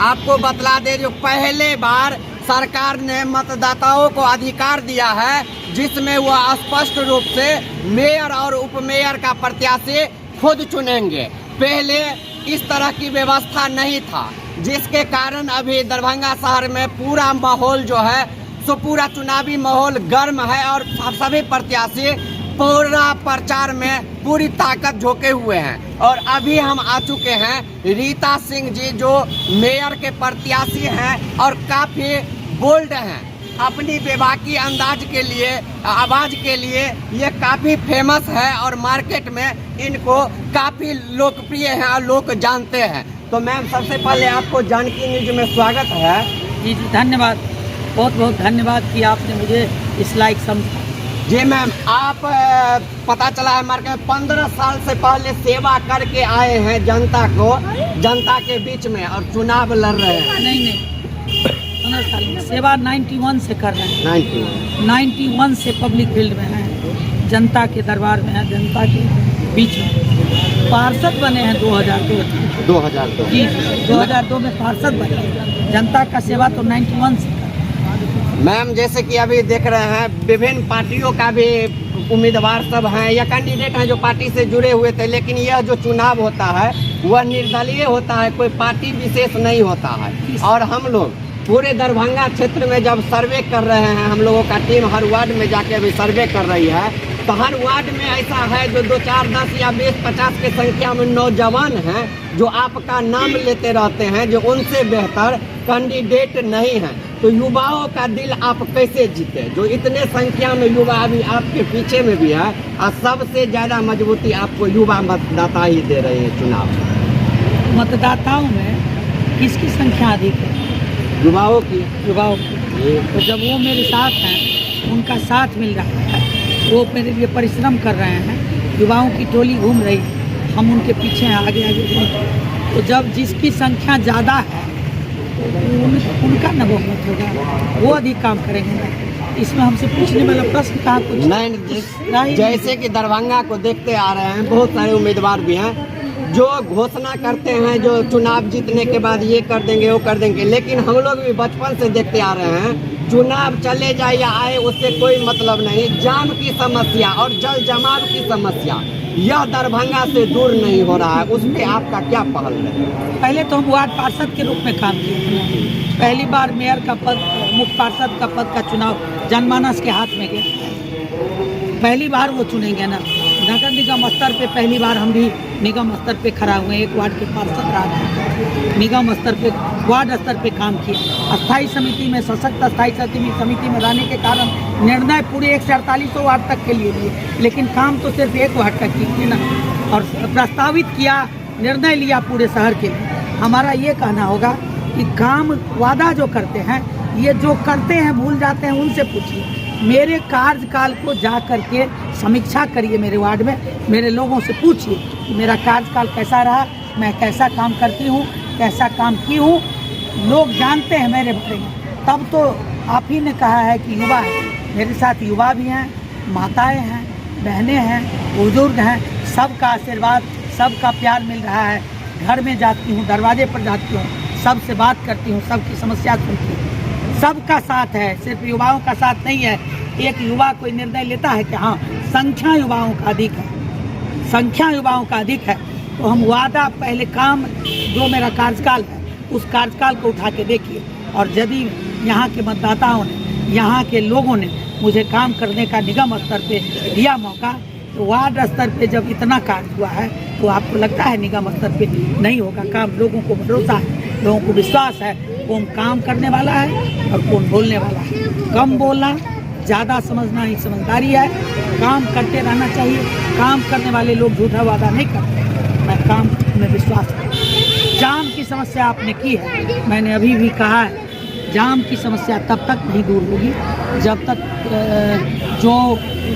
आपको बतला दे, जो पहले बार सरकार ने मतदाताओं को अधिकार दिया है, जिसमें वह स्पष्ट रूप से मेयर और उपमेयर का प्रत्याशी खुद चुनेंगे। पहले इस तरह की व्यवस्था नहीं था, जिसके कारण अभी दरभंगा शहर में पूरा माहौल जो है सो पूरा चुनावी माहौल गर्म है और सभी प्रत्याशी पूरा प्रचार में पूरी ताकत झोंके हुए हैं। और अभी हम आ चुके हैं रीता सिंह जी, जो मेयर के प्रत्याशी हैं और काफ़ी बोल्ड हैं। अपनी बेबाकी अंदाज के लिए, आवाज़ के लिए ये काफ़ी फेमस है और मार्केट में इनको काफ़ी लोकप्रिय हैं और लोग जानते हैं। तो मैम, सबसे पहले आपको जानकी न्यूज में स्वागत है। जी धन्यवाद, बहुत बहुत धन्यवाद कि आपने मुझे इस लायक समझा। जी मैम, आप पता चला है मार्केट में 15 साल से पहले सेवा करके आए हैं जनता के बीच में और चुनाव लड़ रहे हैं। नहीं 15 साल में सेवा 91 से कर रहे हैं। 91 से पब्लिक फील्ड में हैं, जनता के दरबार में हैं, जनता के बीच में। पार्षद बने हैं 2002 जी, 2002 में पार्षद बने। जनता का सेवा तो 91 से। मैम, जैसे कि अभी देख रहे हैं विभिन्न पार्टियों का भी उम्मीदवार सब हैं या कैंडिडेट हैं जो पार्टी से जुड़े हुए थे, लेकिन यह जो चुनाव होता है वह निर्दलीय होता है, कोई पार्टी विशेष नहीं होता है। और हम लोग पूरे दरभंगा क्षेत्र में जब सर्वे कर रहे हैं, हम लोगों का टीम हर वार्ड में जाके अभी सर्वे कर रही है, तो हर वार्ड में ऐसा है जो 2, 4, 10 या 20, 50 की संख्या में नौजवान हैं जो आपका नाम लेते रहते हैं, जो उनसे बेहतर कैंडिडेट नहीं है। तो युवाओं का दिल आप कैसे जीते, जो इतने संख्या में युवा अभी आपके पीछे में भी है, और सबसे ज़्यादा मजबूती आपको युवा मतदाता ही दे रहे हैं चुनाव। मतदाताओं में किसकी संख्या अधिक है? युवाओं की। तो जब वो मेरे साथ हैं, उनका साथ मिल रहा है, वो मेरे लिए परिश्रम कर रहे हैं, युवाओं की टोली घूम रही है, हम उनके पीछे हैं, आगे घूम। तो जब जिसकी संख्या ज़्यादा है उनका न बहुमत होगा, वो अधिक काम करेंगे। इसमें हमसे पूछने वाला प्रश्न कहाँ कुछ नहीं। जैसे कि दरभंगा को देखते आ रहे हैं, बहुत सारे उम्मीदवार भी हैं जो घोषणा करते हैं, जो चुनाव जीतने के बाद ये कर देंगे वो कर देंगे, लेकिन हम लोग भी बचपन से देखते आ रहे हैं, चुनाव चले जाए या आए उससे कोई मतलब नहीं। जाम की समस्या और जल जमाव की समस्या यह दरभंगा से दूर नहीं हो रहा है, उस पर आपका क्या पहल है? पहले तो हम वार्ड पार्षद के रूप में काम किए। पहली बार मेयर का पद, मुख्य पार्षद का पद का चुनाव जनमानस के हाथ में गया। पहली बार वो चुनेंगे ना। नगर निगम स्तर पे पहली बार हम भी निगम स्तर पे खड़ा हुए, एक वार्ड के पार्षद रहा, निगम स्तर पे, वार्ड स्तर पे काम किए। अस्थायी समिति में, सशक्त अस्थायी समिति में रहने के कारण निर्णय पूरे 148 वार्ड तक के लिए लिए, लेकिन काम तो सिर्फ एक वार्ड तक किए ना, और प्रस्तावित किया, निर्णय लिया पूरे शहर के लिए। हमारा ये कहना होगा कि काम वादा जो करते हैं, ये जो करते हैं भूल जाते हैं, उनसे पूछिए। मेरे कार्यकाल को जा करके समीक्षा करिए, मेरे वार्ड में मेरे लोगों से पूछिए मेरा कार्यकाल कैसा रहा, मैं कैसा काम करती हूँ, कैसा काम की हूँ, लोग जानते हैं मेरे बारे में। तब तो आप ही ने कहा है कि युवा है, मेरे साथ युवा भी हैं, माताएं हैं, बहनें हैं, बुजुर्ग हैं, सबका आशीर्वाद, सबका प्यार मिल रहा है। घर में जाती हूँ, दरवाजे पर जाती हूँ, सबसे बात करती हूँ, सबकी समस्या सुनती हूँ। सबका साथ है, सिर्फ युवाओं का साथ नहीं है। एक युवा कोई निर्णय लेता है कि हाँ संख्या युवाओं का अधिक है, संख्या युवाओं का अधिक है, तो हम वादा, पहले काम जो मेरा कार्यकाल है उस कार्यकाल को उठा के देखिए। और यदि यहाँ के मतदाताओं ने, यहाँ के लोगों ने मुझे काम करने का निगम स्तर पे दिया मौका, तो वार्ड स्तर पे जब इतना कार्य हुआ है, तो आपको लगता है निगम स्तर पे नहीं होगा काम? लोगों को भरोसा है, लोगों को विश्वास है, कौन काम करने वाला है और कौन बोलने वाला है। कम बोलना, ज़्यादा समझना ही समझदारी है। काम करते रहना चाहिए। काम करने वाले लोग झूठा वादा नहीं करते। मैं काम में विश्वास करता हूँ। जाम की समस्या आपने की है, मैंने अभी भी कहा है, जाम की समस्या तब तक नहीं दूर होगी जब तक जो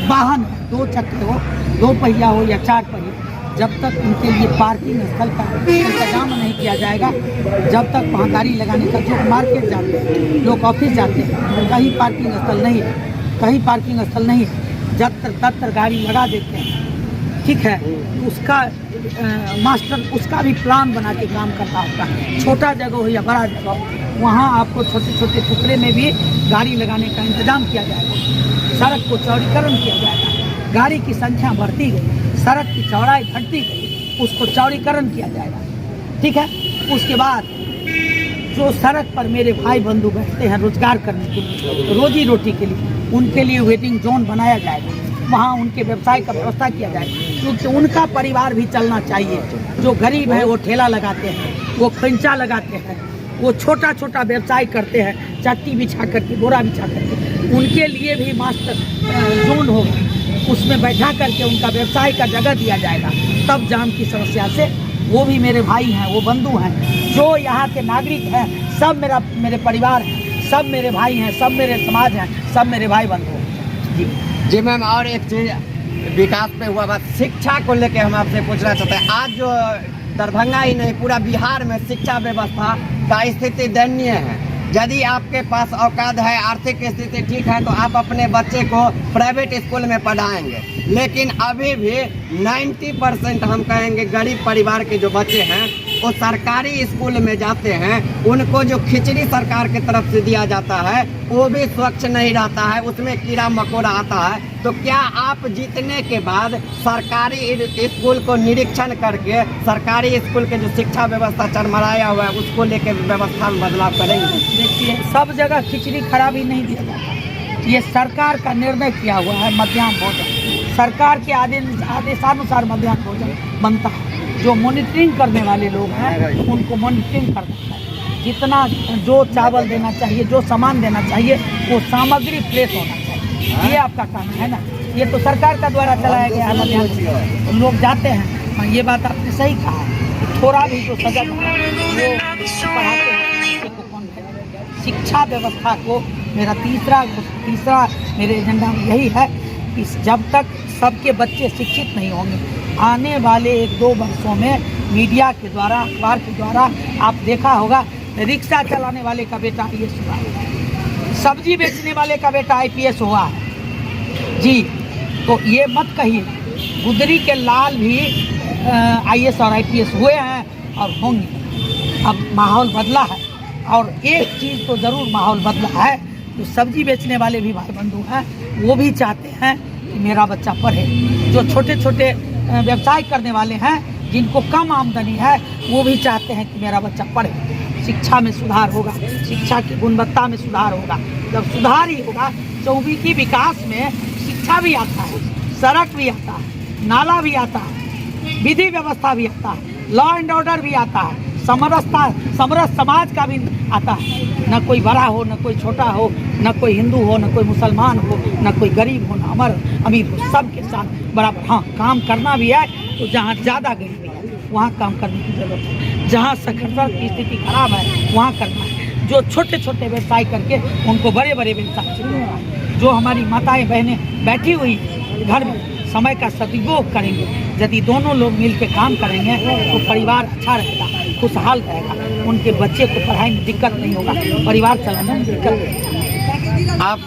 वाहन 2 चक्के हो, 2 पहिया हो या 4 पहिया, जब तक उनके लिए पार्किंग स्थल का इंतजाम नहीं किया जाएगा, जब तक वहाँ गाड़ी लगाने का, जो मार्केट जाते हैं, लोग ऑफिस जाते हैं, कहीं पार्किंग स्थल नहीं है, कहीं पार्किंग स्थल नहीं है, जब तक गाड़ी लगा देते हैं, ठीक है, उसका मास्टर उसका भी प्लान बना के काम करता होता है। छोटा जगह हो या बड़ा जगह हो, वहाँ आपको छोटे छोटे टुकड़े में भी गाड़ी लगाने का इंतजाम किया जाएगा। सड़क को चौड़ीकरण किया जाएगा। गाड़ी की संख्या बढ़ती गई, सड़क की चौड़ाई घटती गई, उसको चौड़ीकरण किया जाएगा। ठीक है। उसके बाद जो सड़क पर मेरे भाई बंधु बैठते हैं रोजगार करने के लिए, रोजी रोटी के लिए, उनके लिए वेटिंग जोन बनाया जाएगा। वहाँ उनके व्यवसाय का व्यवस्था किया जाएगा, क्योंकि उनका परिवार भी चलना चाहिए। जो गरीब है वो ठेला लगाते हैं, वो खंचा लगाते हैं, वो छोटा छोटा व्यवसाय करते हैं, चट्टी बिछा करके, बोरा बिछा करके, उनके लिए भी मास्टर जोन होगा। उसमें बैठा करके उनका व्यवसाय का जगह दिया जाएगा। तब जाम की समस्या से वो भी मेरे भाई हैं, वो बंधु हैं, जो यहाँ के नागरिक हैं, सब मेरे परिवार हैं, सब मेरे भाई हैं, सब मेरे समाज हैं, सब मेरे भाई बंधु हैं। जी जी मैम, और एक चीज़ विकास पे हुआ बात, शिक्षा को लेके हम आपसे पूछना चाहते हैं। आज जो दरभंगा ही नहीं पूरा बिहार में शिक्षा व्यवस्था का स्थिति दयनीय है। यदि आपके पास औकात है, आर्थिक स्थिति ठीक है, तो आप अपने बच्चे को प्राइवेट स्कूल में पढ़ाएंगे, लेकिन अभी भी 90% हम कहेंगे गरीब परिवार के जो बच्चे हैं वो सरकारी स्कूल में जाते हैं। उनको जो खिचड़ी सरकार की तरफ से दिया जाता है वो भी स्वच्छ नहीं रहता है, उसमें कीड़ा मकोड़ा आता है। तो क्या आप जीतने के बाद सरकारी स्कूल को निरीक्षण करके सरकारी स्कूल के जो शिक्षा व्यवस्था चरमराया हुआ है उसको लेकर व्यवस्था में बदलाव करेंगे? देखिए, सब जगह खिचड़ी खराब ही नहीं दिया जाता। ये सरकार का निर्णय किया हुआ है, मध्याह्न भोजन सरकार के आदेशानुसार मध्याह्न भोजन बनता है। जो मॉनिटरिंग करने वाले लोग हैं उनको मॉनिटरिंग करना है। जितना जो चावल देना चाहिए, जो सामान देना चाहिए, वो सामग्री फ्रेश होना चाहिए। ये आपका काम है ना। ये तो सरकार का द्वारा चलाया गया है मध्याह्न। लोग जाते हैं। हाँ, ये बात आपने सही कहा। थोड़ा भी जो सजा वो पढ़ाते हैं को कौन करेगा? शिक्षा व्यवस्था को मेरा तीसरा मेरे एजेंडा में यही है कि जब तक सबके बच्चे शिक्षित नहीं होंगे, आने वाले 1-2 वर्षों में मीडिया के द्वारा, अखबार के द्वारा आप देखा होगा, रिक्शा चलाने वाले का बेटा IAS हुआ है, सब्जी बेचने वाले का बेटा IPS हुआ है। जी, तो ये मत कहिए, गुदरी के लाल भी IAS और IPS हुए हैं और होंगे। अब माहौल बदला है, और एक चीज़ तो ज़रूर माहौल बदला है, जो सब्जी बेचने वाले भी भाई बंधु हैं वो भी चाहते हैं कि मेरा बच्चा पढ़े। जो छोटे छोटे व्यवसाय करने वाले हैं, जिनको कम आमदनी है, वो भी चाहते हैं कि मेरा बच्चा पढ़े। शिक्षा में सुधार होगा, शिक्षा की गुणवत्ता में सुधार होगा। जब सुधार ही होगा, चौबीसी विकास में शिक्षा भी आता है, सड़क भी आता है, नाला भी आता है, विधि व्यवस्था भी आता है, लॉ एंड ऑर्डर भी आता है, समरस समाज का भी आता है। न कोई बड़ा हो, न कोई छोटा हो, न कोई हिंदू हो, न कोई मुसलमान हो, न कोई गरीब हो, न अमीर हो, सबके साथ बराबर। हाँ, काम करना भी है तो जहाँ ज़्यादा गरीबी है वहाँ काम करने की ज़रूरत है। जहाँ साक्षरता की स्थिति खराब है वहाँ करना है। जो छोटे छोटे व्यवसाय करके उनको बड़े बड़े व्यवसाय से जोड़ना है। जो हमारी माताएं बहनें बैठी हुई घर में, समय का सदुपयोग करेंगे। यदि दोनों लोग मिल के काम करेंगे तो परिवार अच्छा रहेगा, खुशहाल रहेगा, उनके बच्चे को पढ़ाई में दिक्कत नहीं होगा, परिवार चलाने में दिक्कत नहीं होगा। आप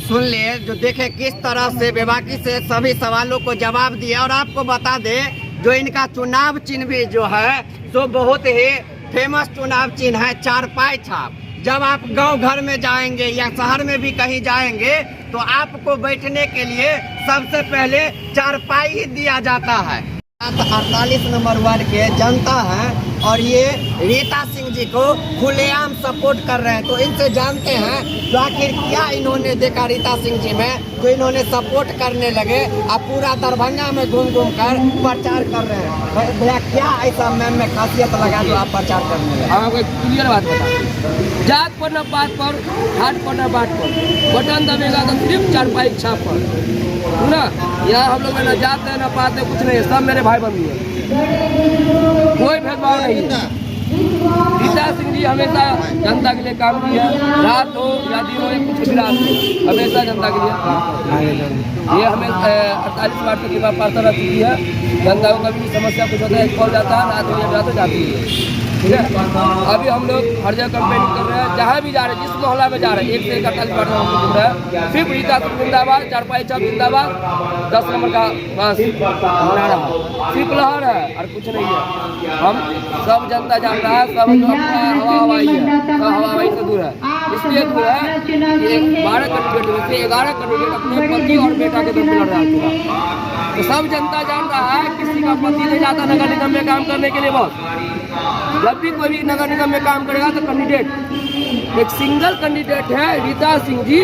सुन लिए, जो देखे किस तरह से बेबाकी से सभी सवालों को जवाब दिया। और आपको बता दे, जो इनका चुनाव चिन्ह भी जो है तो बहुत ही फेमस चुनाव चिन्ह है, चारपाई छाप। जब आप गांव घर में जाएंगे या शहर में भी कहीं जाएंगे तो आपको बैठने के लिए सबसे पहले चारपाई ही दिया जाता है। 48 नंबर वार्ड के जनता है और ये रीता सिंह जी को खुलेआम सपोर्ट कर रहे हैं। तो इनसे जानते हैं तो आखिर क्या इन्होंने देखा रीता सिंह जी में जो इन्होंने सपोर्ट करने लगे। अब पूरा दरभंगा में घूम घूम कर प्रचार कर रहे हैं। भैया, क्या ऐसा मैम में खासियत लगा जो आप प्रचार करने लगे? आपको क्लियर बात बता, जात पर न बात पर, हाथ पर न बात पर, बटन दबेगा तो सिर्फ चारपाई छाप पर ना। यहाँ हम लोग न जाते न पाते, कुछ नहीं, सब मेरे भाई बंधु है, कोई भेदभाव नहीं है। रीता सिंह जी हमेशा जनता के लिए काम किया, रात हो या दिन हो, कुछ भी रात हो, हमेशा जनता के लिए। ये हमें 48 वार्ड की पार्षद रह चुकी है। जनता को कभी भी समस्या कुछ होता है कॉल जाता है, रात हो जाता जाती है। ठीक है, अभी हम लोग हर जगह कंपेनिंग कर रहे हैं, जहाँ भी जा रहे हैं, जिस मोहल्ला में जा रहे हैं, 1 से 48 बार हम लोग घूम रहे हैं। सिर्फ रीता जिंदाबाद, चारपाई छाप जिंदाबाद, 10 नंबर का बस नारा सिर्फ लहर है और कुछ नहीं है। हम सब जनता जानता है, सब हवा हवाई है, सब हवा हवाई से दूर है। इसलिए दूर है कि 12 कैंडिडेट में से 11 कैंडिडेट अपने पति और बेटा के दम पे लड़ रहा है। तो सब जनता जान रहा है, किसी का पति नहीं जाता नगर निगम में काम करने के लिए। बस जब भी कोई भी नगर निगम में काम करेगा तो कैंडिडेट एक सिंगल कैंडिडेट है रीता सिंह जी,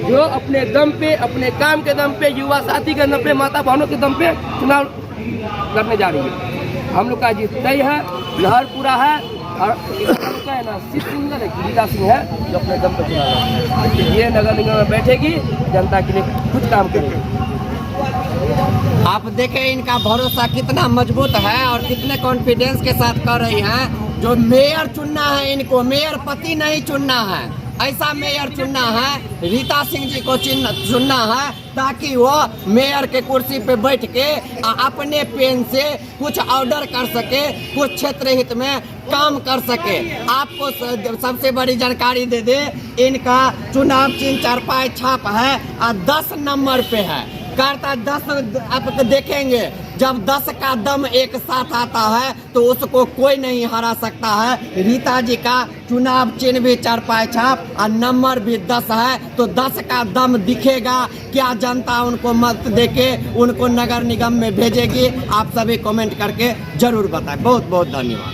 जो अपने दम पे, अपने काम के दम पे, युवा साथी के दम पे, माता बहनों के दम पे चुनाव लड़ने जा रही है। हम लोग का जीत तय है, लहर पूरा है और है ना, सिर्फ सिंगल एक रीता सिंह है जो अपने दम पे चुनाव लड़ेगी। ये नगर निगम में बैठेगी, जनता के लिए कुछ काम करेगी। आप देखें इनका भरोसा कितना मजबूत है और कितने कॉन्फिडेंस के साथ कर रही हैं। जो मेयर चुनना है, इनको मेयर पति नहीं चुनना है, ऐसा मेयर चुनना है, रीता सिंह जी को चुनना है, ताकि वो मेयर के कुर्सी पे बैठ के अपने पेन से कुछ ऑर्डर कर सके, कुछ क्षेत्र हित में काम कर सके। आपको सबसे बड़ी जानकारी दे दे, इनका चुनाव चिन्ह चारपाई छाप है और 10 नंबर पे है। करता 10 आप देखेंगे, जब 10 का दम एक साथ आता है तो उसको कोई नहीं हरा सकता है। रीता जी का चुनाव चिन्ह भी चारपाई छाप और नंबर भी 10 है, तो 10 का दम दिखेगा। क्या जनता उनको मत देके उनको नगर निगम में भेजेगी? आप सभी कमेंट करके जरूर बताएं। बहुत बहुत धन्यवाद।